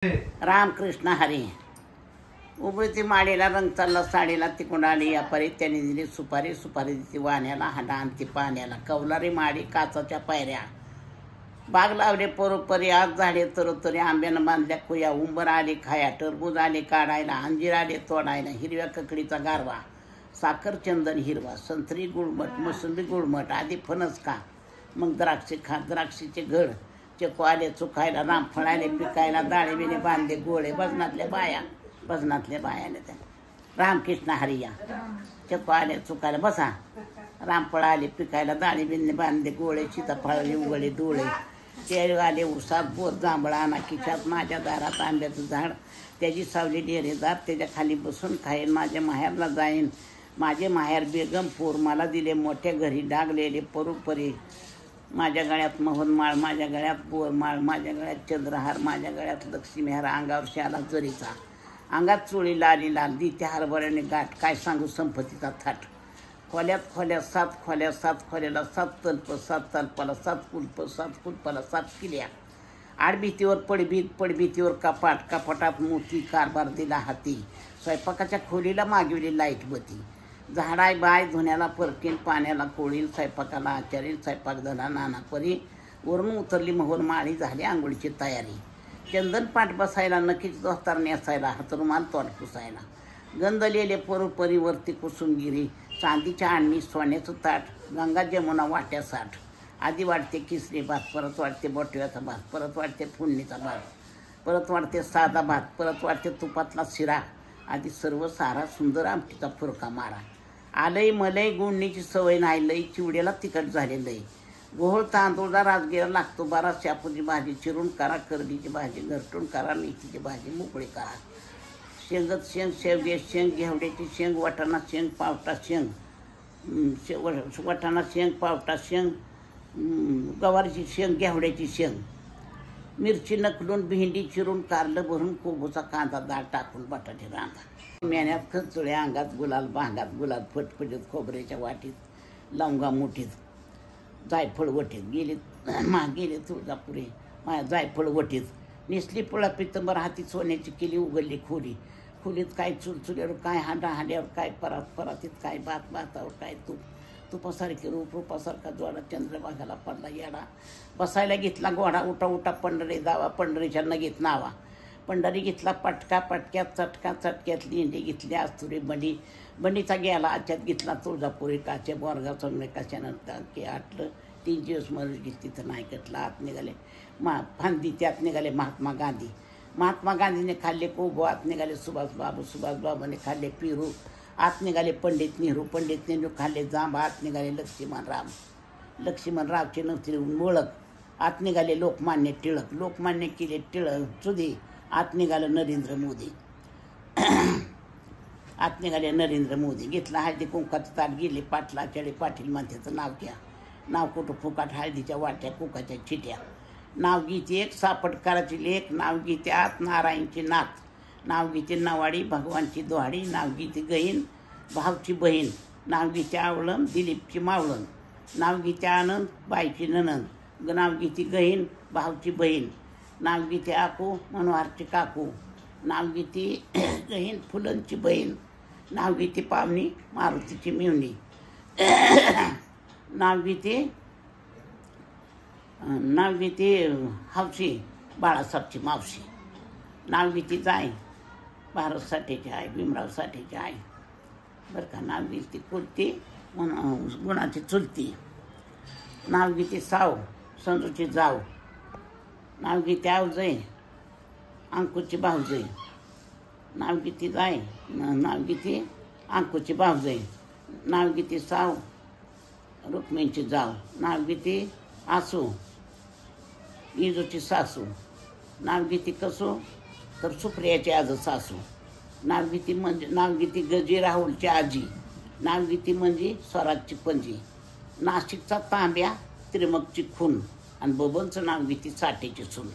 रामकृष्ण हरी. उबळती माडीला रंग चालला साडीला तिकडून आली या परी त्याने दिली सुपारी. सुपारी दिली वाण्याला हाडा आणती पाण्याला. कवलारी माडी काचाच्या पायऱ्या बाग लावले परोपरी आज झाडे तरोतरी. आंब्यानं बांधल्या कुया उंबर आली खाया. टरबूज आले काढायला. अंजीर आले तोडायला. हिरव्या ककडीचा गारवा साखर चंदन हिरवा. संत्री गुळमट मोसंबी गुळमट आधी फणस का मग द्राक्षे खा. द्राक्षीचे घड चको आले चुकायला. रामफळ आले पिकायला. डाळिंबीने बांधले गोळे. भजनातल्या बायाने त्या रामकृष्ण हरिया. चको आले चुकायला बसा. रामफळ आले पिकायला. डाळिंबीने बांधले गोळे. सीताफळ उघडे डोळे. केळ आले उसात बोर जांभळा आणा खिशात. माझ्या दारात आंब्याचं झाड त्याची सावली डेरेदार. त्याच्या खाली बसून खाईन. माझ्या माहेरला जाईन. माझे माहेर बेगमपूर. मला दिले मोठ्या घरी डागलेले परोपरी. माझ्या गळ्यात मोहनमाळ. माझ्या गळ्यात बोरमाळ. माझ्या गळ्यात चंद्रहार. माझ्या गळ्यात लक्ष्मीहार. अंगावर शाला जरीचा. अंगात चोळी लाली लाल. दित्या हरभऱ्याने गाठ. काय सांगू संपत्तीचा थाट. खोल्यात सात खोल्या. सात खोल्याला 7 तल्प. 7 तल्पाला 7 कुलप. 7 कुलपाला 7 किल्या. आडभीतीवर पडभीत. पडभीतीवर कपाट. कपाटात मोती कारभार दिला हाती. स्वयंपाकाच्या खोलीला मागविली लाईट बती. झाडाय बाय धुण्याला परकीन. पाण्याला कोळील. स्वयंपाकाला आचारील. स्वयंपाक झाला नाना परी. वरून उतरली मोहन माळी. झाली आंघोळीची तयारी. चंदन पाठ बसायला. नक्कीच दोस्तार नेसायला. हातरुमाल तोंड पुसायला. गंधलेले परोपरी. वरती कुसुमगिरी. चांदीच्या आणणी सोन्याचं ताट. गंगा जमुना वाट्या साठ. आधी वाटते किसरी भात. परत वाटते बोटव्याचा भात. परत वाटते फोडणीचा भात. परत वाटते साधा भात. परत वाटते तुपातला शिरा. आधी सर्व सारा सुंदर आमटीचा फुरका मारा. आलंय मलई गुळणीची सवय नाही. लई चिवड्याला तिखट झाले लई. गोहळ तांदूळला राजगिरा लागतो बारा. शापूची भाजी चिरून करा. करडीची भाजी घरटून करा. मेथीची भाजी मोकळी करा. शेंगत शेंग. शेवगे शेंग. घेवड्याची शेंग. वाटाणा शेंग. पावटा शेंग. वाटाणा शेंग. पावटा शेंग. गवारीची शेंग. घेवड्याची शेंग. मिरची नकलून. भेंडी चिरून. कारलं भरून. कोबूचा कांदा. डाळ टाकून बटाटे रांधा. मेण्यात खंचुळ्या. अंगात गुलाल. भांगात गुलाल. फटफटीत खोबऱ्याच्या वाटीत. लवंगा मुठीत. जायफळ वटीत. गेले तुळजापुरी. जायफळ वटीत. नेसली पोळा पितंबर हाती. सोन्याची केली उघडली खोली. खोलीत काय चुलचुल्यावर काय. हांड्यावर काय. परातीत काय. भातावर काय. तुपासारखी रूप. रूपासारखा जोडा. चंद्रभागाला पडला येडा. बसायला घेतला घोडा. उठा पंढरी जावा. पंढरीच्या नगीत नावा. पंढरी घेतला पटका. पटक्यात चटका. चटक्यात लेंडी घेतली. आस्तुरी बंडी. बंडीचा गेला आच्यात घेतला. तुळजापुरी. काचे बोरगाव चांगले कशानं की आटलं. 3 दिवस मरण घेतली तर नाही कटलं. आत निघाले फांदी. त्यात निघाले महात्मा गांधी. महात्मा गांधीने खाल्ले कोबो. आत निघाले सुभाषबाबू. सुभाषबाबूने खाल्ले पिरू. आत निघाले पंडित नेहरू. पंडित नेहरू खाल्ले जांब. आत निघाले लक्ष्मणरावचे नव्हते ओळख. आत निघाले लोकमान्य टिळक. लोकमान्य केले टिळक चुधी. आत निघालं नरेंद्र मोदी. आत निघाले नरेंद्र मोदी. घेतला हळदी कुंकाचं ताट. गेले पाटलाच्याडे. पाटील माथ्याचं नाव घ्या. नाव कुठं फुकाट. हळदीच्या वाट्या. कुकाच्या चिट्या. नाव गीते एक. सापटकाराची लेख. नाव गीते आत. नारायणची नात. नाव गीते नवाडी. भगवानची दोहाडी. नाव गीते गहीन. भावची बहीण. नाव गीते आवळण. दिलीपची मावळण. नाव गीते आनंद. बाईची ननंद. नाव गीते गहीन. भावची बहीण. नाव गीते आकू. मनोहरची काकू. नाव गीते गहीन. फुलंची बहीण. नाव गीते पावनी. मारुतीची मिवणी. नाव गीते हौशी. बाळासाहेबची मावशी. नाव गीते जाय. भारत साठेची आहे. भीमराव साठेची आहे बरं का. नाव गीते कुर्ती. गुणाची चुलती. नाव गीते साव. संजूची जाव. नाव गीते आवजय. अंकुची भावजय. नाव गीते जाय. नाव गीते अंकुची भावजय. नाव गीते साव. रुक्मिणीची जाव. नाव गीते आसू. इजूची सासू. नाव गीते कसू तर सुप्रियाची आज सासू. नाव गीते गजी. राहुलची आजी. नाव गीते म्हणजे स्वराजची पणजी. नाशिकचा तांब्या. त्रिमकची खून. आणि बबनचं नाव गीते साठेची सून.